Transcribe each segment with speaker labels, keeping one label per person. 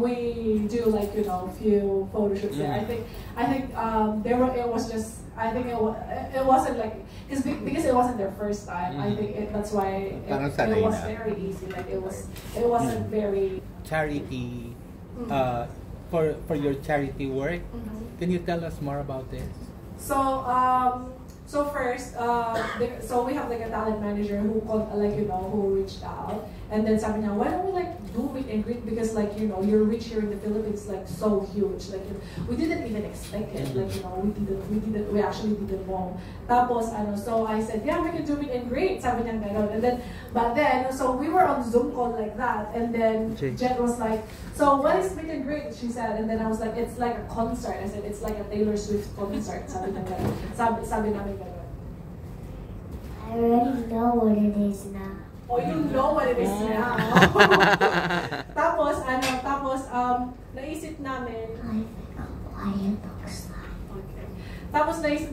Speaker 1: We do like few photo shoots there. I think it was just it wasn't like because it wasn't their first time. I think that's why it was very easy. Like it wasn't very
Speaker 2: charity. For your charity work, can you tell us more about this?
Speaker 1: So first, so we have like a talent manager who called, who reached out, and then sabi niya, why don't we like do meet and greet, because your reach here in the Philippines is like so huge, we didn't even expect it, we actually didn't know. Tapos so I said, yeah, we can do meet and greet, sabi niya gano'n, and then but then so we were on Zoom call like that, and then Jet was like, so what is meet and greet? She said, and then I was like, it's like a concert. I said, it's like a Taylor Swift concert. Sabi niya gano'n. Sabi namin gano'n.
Speaker 3: I already know what it is now.
Speaker 1: Oh, you know what it is now. Tapos naisip namin.
Speaker 3: I think why it looks like.
Speaker 1: Okay. Tapos naisip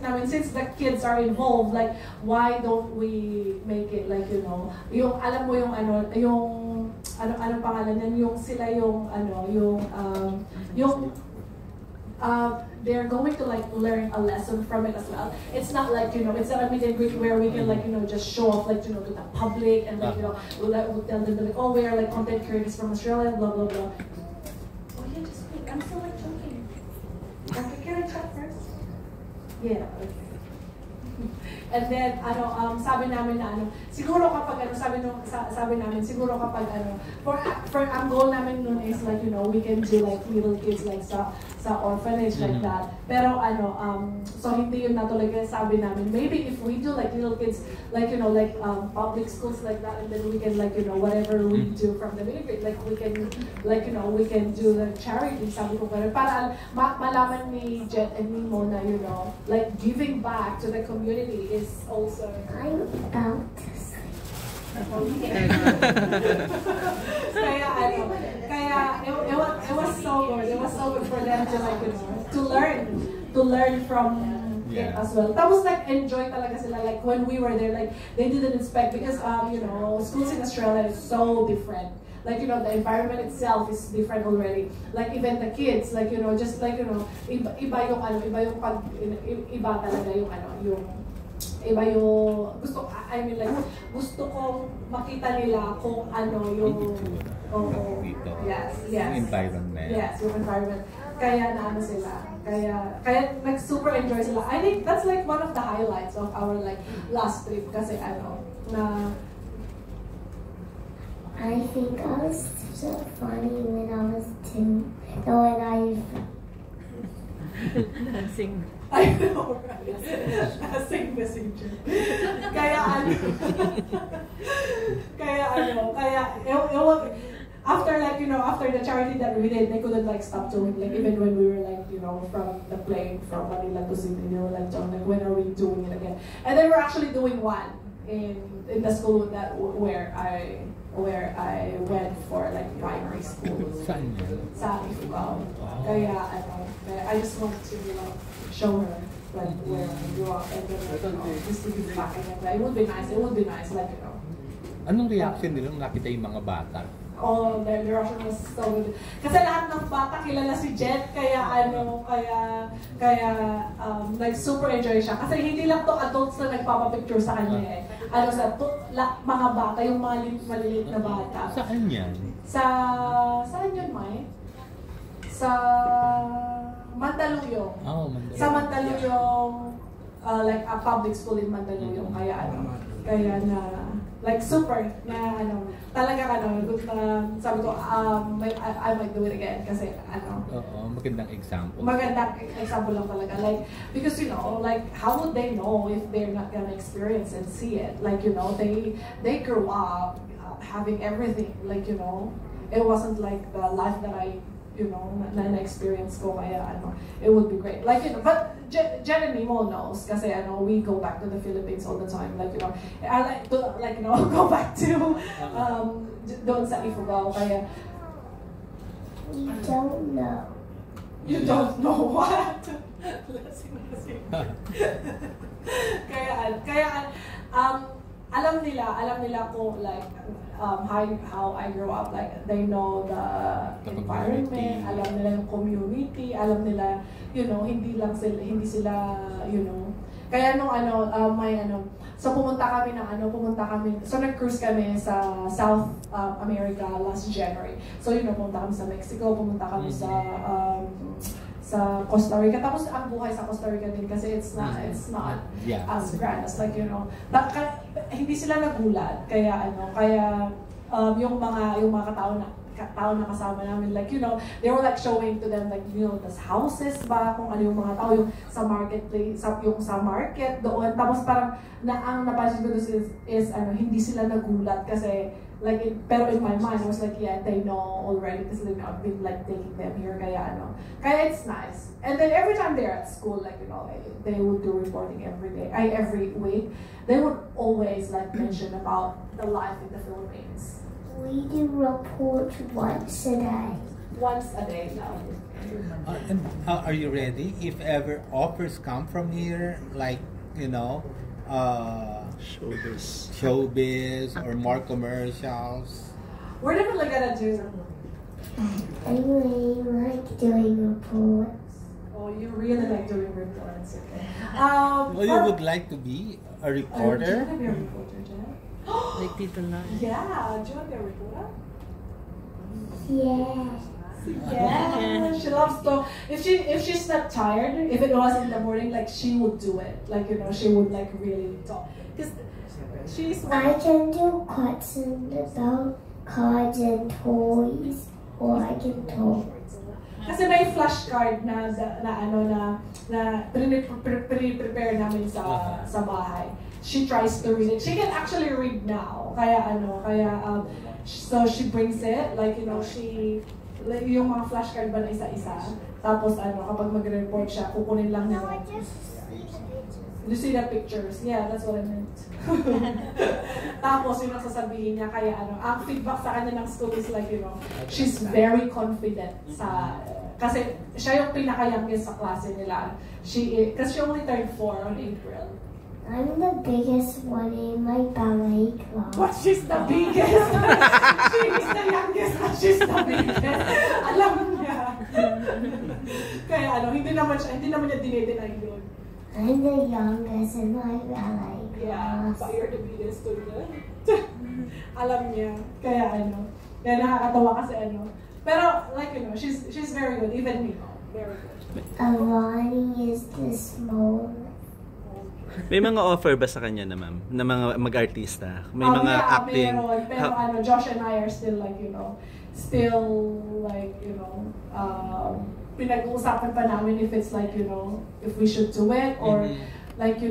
Speaker 1: namin, since the kids are involved, like, why don't we make it like, yung, alam mo yung anong pangalan yan, yung sila they're going to like learn a lesson from it as well. It's not like it's not a meet and greet where we can like just show off like to the public and like we'll tell them like, oh, we are like content creators from Australia, blah blah blah. Oh yeah, just wait. I'm still like joking. Okay, can I chat first? Yeah. Okay. And then sabi namin na siguro kapag sabi namin siguro kapag for ang goal namin noon is like we can do like little kids like sa orphanage like that, pero so hindi yun natuloy, kaya sabi namin maybe if we do like little kids like public schools like that, and then we can like whatever we do from the military, like we can we can do the charity, sabi ko para malaman ni Jet and ni Mo na like giving back to the community is also
Speaker 3: I'm about to say.
Speaker 1: Kaya it was so good. It was so good for them to like to learn from it as well. Tapos like enjoy talaga sila, like when we were there, like they didn't expect, because schools in Australia is so different. Like the environment itself is different already. Like even the kids, like just like iba yung iba talaga yung iba yung gusto kong makita nila kung yung yes
Speaker 2: environment.
Speaker 1: Yes, yung environment. Kaya sila. Kaya like super enjoy sila. I think that's like one of the highlights of our like last trip, kasi na
Speaker 3: I think I was so funny when I was 2. No, when I
Speaker 4: dancing.
Speaker 1: I know, right? Sing messenger. Kaya after like after the charity that we did, they couldn't like stop doing, like even when we were like from the plane from Manila to Sydney, they were like, John, like when are we doing it again? And then we're actually doing one in the school where I went for like primary school. Sa Ifugao. Kaya I just wanted to show her like where I grew up, and then just to give back again. It would be nice, like
Speaker 2: Anong reaction nila nung nakita yung mga bata?
Speaker 1: Oh, the reaction was so good. Kasi lahat ng bata kilala si Jet, kaya like super enjoy siya. Kasi hindi lang to adults na nagpapapicture sa kanya eh. Mga bata, yung mga maliliit na bata.
Speaker 2: Saan yan?
Speaker 1: Saan yun, Mai? Sa Mandaluyong.
Speaker 2: Oh, Mandaluyong.
Speaker 1: Sa Mandaluyong, like a public school in Mandaluyong. Kaya like super na talaga sabi ko I might do it again, kasi
Speaker 2: magandang example.
Speaker 1: Magandang example lang talaga, like because like how would they know if they're not gonna experience and see it, like they grew up having everything, like it wasn't like the life that I na-experience ko, kaya it would be great. Like but Jen and Nemo knows, kasi we go back to the Philippines all the time. Like I like to go back to doon sa Ifugao, kaya
Speaker 3: you don't know.
Speaker 1: You don't know what? Kaya alam nila ko like how I grew up, like they know the environment, alam nila yung community, alam nila, hindi sila, Kaya so pumunta kami, so nag-cruise kami sa South America last January. So pumunta kami sa Mexico, pumunta kami sa Costa Rica. Tapos ang buhay sa Costa Rica din kasi it's not as grand as hindi sila nagulat. Kaya yung mga tao na kasama namin, they were showing to them tas houses ba, kung ano yung mga tao yung sa marketplace, yung sa market doon. Tapos parang ang napansin ko doon is hindi sila nagulat kasi pero in my mind I was they know already because I've been taking them here, kaya it's nice. And then every time they're at school, they would do reporting every week. They would always mention about the life in the Philippines.
Speaker 3: We do report once a day.
Speaker 1: Once a day now.
Speaker 2: And are you ready if ever offers come from here, showbiz or more commercials?
Speaker 1: We're definitely gonna do.
Speaker 3: I really like doing reports.
Speaker 1: Oh, you really like doing reports, okay?
Speaker 2: You would like to be a reporter?
Speaker 1: Do you want to be a reporter, Jen?
Speaker 4: Like Tito Lai.
Speaker 1: Yeah, do you want to be a reporter?
Speaker 3: Yeah.
Speaker 1: Yeah, she loves to. If she's not tired, if it was in the morning, she would do it. She would really talk. Because she's.
Speaker 3: I can do questions about cards and toys, or I can talk.
Speaker 1: Kasi may flashcard na prepare namin sa bahay. She tries to read it. She can actually read now. So she brings it, yung mga flashcard ba na isa-isa. Tapos kapag mag-report siya, kukunin lang nila. You see the pictures? Yeah, that's what I meant. Tapos yung sasabihin niya, kaya ang feedback sa kanya ng school is she's very confident kasi siya yung pinaka-youngest sa klase nila. Kasi she only turned 4 on April.
Speaker 3: I'm the biggest one in my ballet class.
Speaker 1: But she's the biggest. She's the youngest, but she's the biggest. Alam niya. Kaya hindi naman niya dinideny yun.
Speaker 3: I'm the youngest in my ballet class.
Speaker 1: Yeah, but you're the biggest student. Alam niya. Kaya kaya nakakatawa kasi Pero she's very good, even me. Very good.
Speaker 3: Alani is the small.
Speaker 4: May mga offer ba sa kanya na ma'am? Na mga mag-artista? May mga acting?
Speaker 1: Meron, pero Josh and I are still pinag-uusapan pa namin if it's if we should do it or if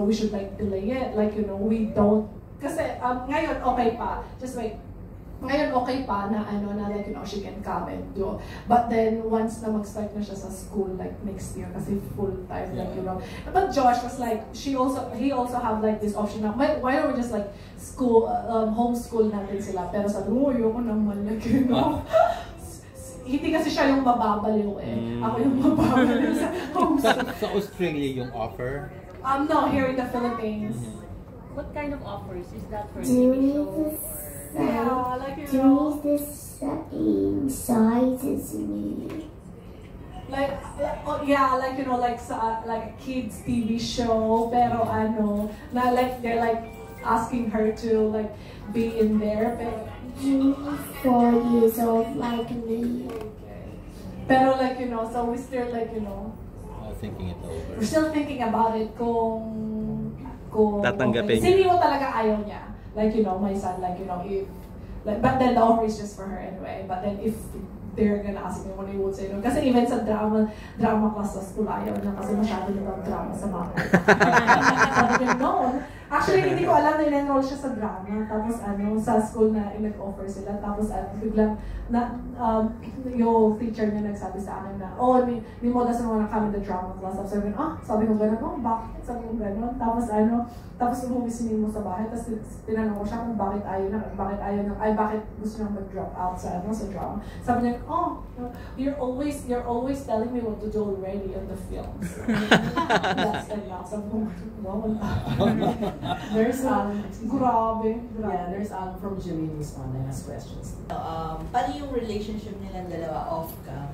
Speaker 1: we should delay it, we don't. Kasi ngayon okay pa. Just wait. Ngayon okay pa na she can come and do. But then once na mag-start na siya sa school next year kasi full time But Josh was he also have this option na why don't we just school homeschool natin sila, pero sabi mo ayoko naman hindi kasi siya yung mababaliw ako yung mababaliw sa homeschool.
Speaker 2: Sa Australia yung offer?
Speaker 1: No, here in the Philippines.
Speaker 5: What kind of offers is that for
Speaker 3: TV
Speaker 5: show?
Speaker 1: Yeah,
Speaker 3: do the same size as me.
Speaker 1: Like a kids TV show, pero na they're asking her to be in there, pero
Speaker 3: Jimmy's 4 years old like me.
Speaker 1: pero so we still
Speaker 2: Thinking it over.
Speaker 1: we're still thinking about it kung
Speaker 4: Tatanggapin.
Speaker 1: Si Mio talaga ayaw niya. My son, if but then the offer is just for her anyway. But then if they're gonna ask me what he would say, kasi even sa drama class sa school, ayaw na kasi masyado na drama sa mga. Sabi niya, no. Actually, hindi ko alam na in-enroll siya sa drama. Tapos sa school na nag-offer sila. Tapos biglang yung teacher niya nagsabi sa akin na, ni mo doesn't wanna come in the drama class. Sabi ko gano'n, bakit? Sabi ko gano'n. Tapos umuwi si Nemo sa bahay. Tapos tinanong ko siya kung bakit gusto niya mag-drop out sa drama. Sabi niya, you're always telling me what to do already in the films. That's enough. Sabi ko,
Speaker 6: There's
Speaker 1: Grabe.
Speaker 6: yeah, there's from Jimmy Swan that has questions.
Speaker 7: Paano yung relationship nilang dalawa off-cam?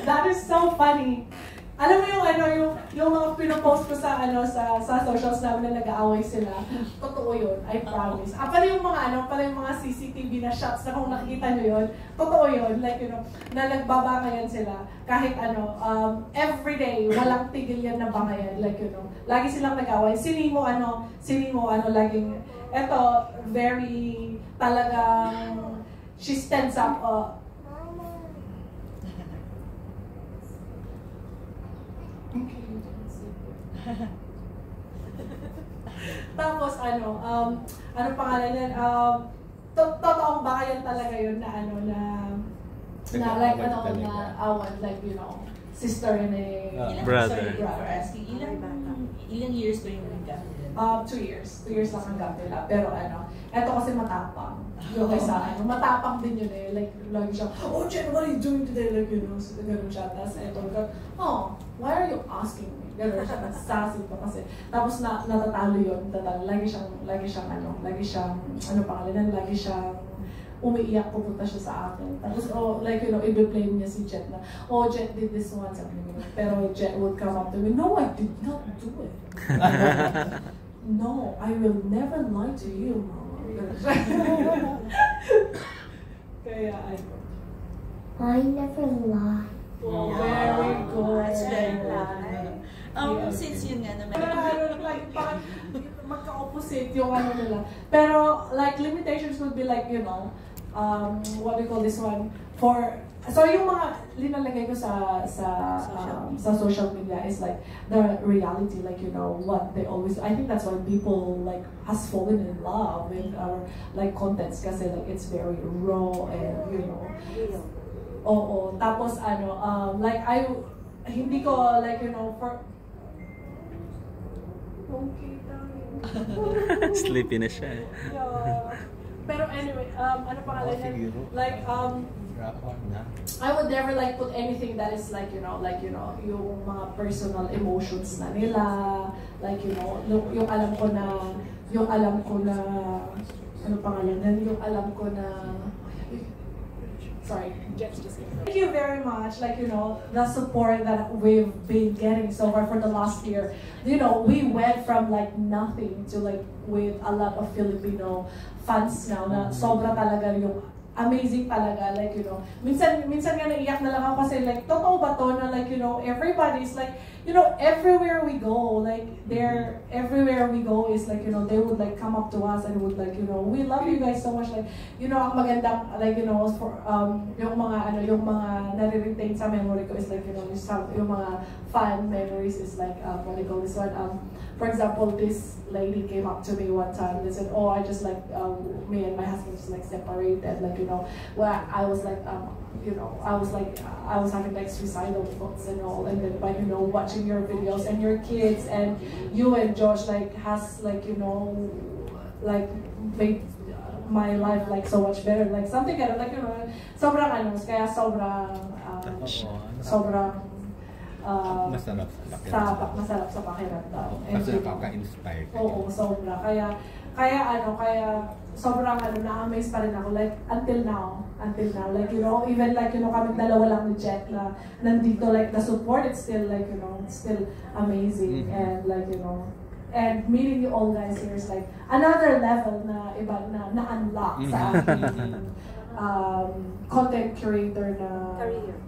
Speaker 1: That is so funny. Alam mo yung yung mga pinopost ko sa sa socials namin na nag-aaway sila. Totoo yun, I promise. Pala yung mga CCTV na shots na kung nakikita nyo yun, totoo yun. Like, na nagbabakayan sila. Kahit everyday, walang tigil yan na bangayan. Like, lagi silang nag-aaway. Sini mo, laging, eto, very, talagang, she stands up, tapos ano pangalan yan? Totoong bakayan talaga yun na like na awan, like sister and a
Speaker 4: brother.
Speaker 7: Sorry for asking, ilang years ba yung nagkakaroon?
Speaker 1: 2 years. 2 years lang ang gap nila. Pero eto kasi matapang. Yung isa, matapang din yun eh. Like, lagi siya, oh, Jen, what are you doing today? Like, so ganun siya. Tapos eto, oh, why are you asking me? Ganun siya, nagsasasin pa kasi. Tapos natatalo yun, lagi siyang, umiiyak, pupunta siya sa akin. Tapos, i-blame niya si Jet na, oh, Jet did this one, sabi niya. Pero Jet would come up to me, no, I did not do it. No, I will never lie to you, Mama. Kaya,
Speaker 3: I never lie.
Speaker 1: Oh, very good.
Speaker 7: That's very good. Since yun nga naman.
Speaker 1: Like, parang magka-opposite yung nila. Pero, like, limitations would be like, what do you call this one? So yung mga linalagay ko sa social media is like the reality, like what they always. I think that's why people like has fallen in love with our like contents kasi like it's very raw and Oo. Tapos like hindi ko like for.
Speaker 4: Sleepy na siya.
Speaker 1: Yeah. Pero anyway, ano pangalan yan? Like, I would never like put anything that is like, yung mga personal emotions na nila, like, yung alam ko na, ano pangalan yan? Yung alam ko na, sorry, Jets just here. Thank you very much, like, the support that we've been getting so far for the last year. We went from like nothing to like with a lot of Filipino fans now na sobra talaga yung amazing talaga, like, minsan nga naiyak na lang ako kasi like, totoo ba to na like, everybody's like, everywhere we go, like, everywhere we go is like, they would like come up to us and would like, we love you guys so much, like, ang magandang, like, for, yung mga nare-retain sa memory ko is like, yung mga fun memories is like, what do you call this one, for example, this lady came up to me one time, they said, oh, I just like, me and my husband just like separated, like, where I was like, I was having like suicidal thoughts and all, and then by watching your videos and your kids and you and Josh like has like like made my life like so much better, like something like sobrang kaya sobrang masarap sa pakiramdam.
Speaker 2: Kasi nakaka-inspire.
Speaker 1: Oo, sobra. Kaya sobrang na-amaze pa rin ako, like, until now, like, even like, kaming dalawa lang ni Jet na nandito, like, the support, it's still, like, still amazing, and, like, and meeting you all guys here is, like, another level na iba na-unlock sa aking content creator na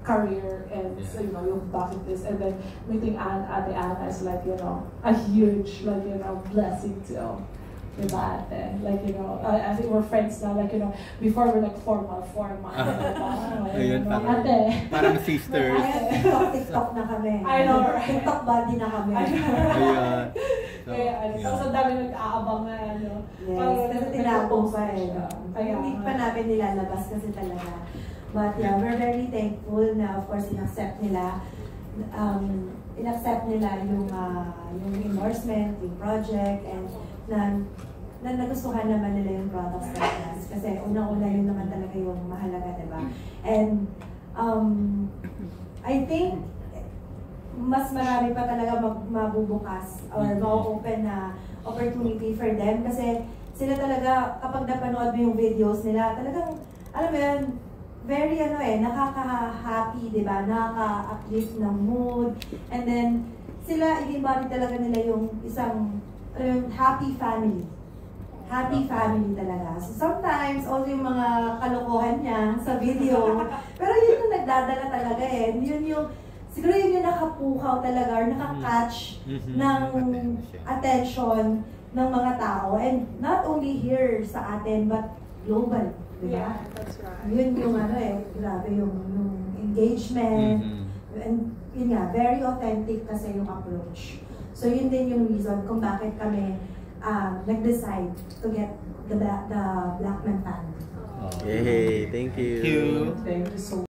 Speaker 1: career and so, yung bucket list, and then meeting Ate Anna is, like, a huge, like, blessing too. Diba, ate? Like, I think we're friends now, like, before we're like formal.
Speaker 2: Ayun,
Speaker 1: ate.
Speaker 2: Parang sisters.
Speaker 6: TikTok na kami.
Speaker 1: I know, right?
Speaker 6: TikTok buddy na kami.
Speaker 2: Ayun.
Speaker 1: Kaya, tapos ang dami nag-aabang na,
Speaker 6: Yes, kasi tinapong pa hindi pa namin nilalabas kasi talaga. But yeah, we're very thankful na, of course, in-accept nila yung endorsement, yung project, and na nagustuhan naman nila yung products natin. Kasi unang-una yun naman talaga yung mahalaga, diba? And I think mas marami pa talaga mabubukas or ma-open na opportunity for them kasi sila talaga, kapag napanood mo yung videos nila, talagang, alam mo yun, very nakaka-happy, di ba? Nakaka-uplift ng mood. And then, sila, i-embody talaga nila yung isang happy family. Happy family talaga. So sometimes, also yung mga kalokohan niya sa video, pero yun yung nagdadala talaga eh. Yun yung, siguro yun yung nakapukaw talaga or nakakatch ng attention ng mga tao. And not only here sa atin, but global. Diba?
Speaker 1: Yeah, that's right.
Speaker 6: Yun yung grabe yung engagement. And yun nga, very authentic kasi yung approach. So yun din yung reason kung bakit kami nag-decide to get the Black Man Family.
Speaker 4: Yay, thank you.
Speaker 2: Thank you.
Speaker 8: Thank you so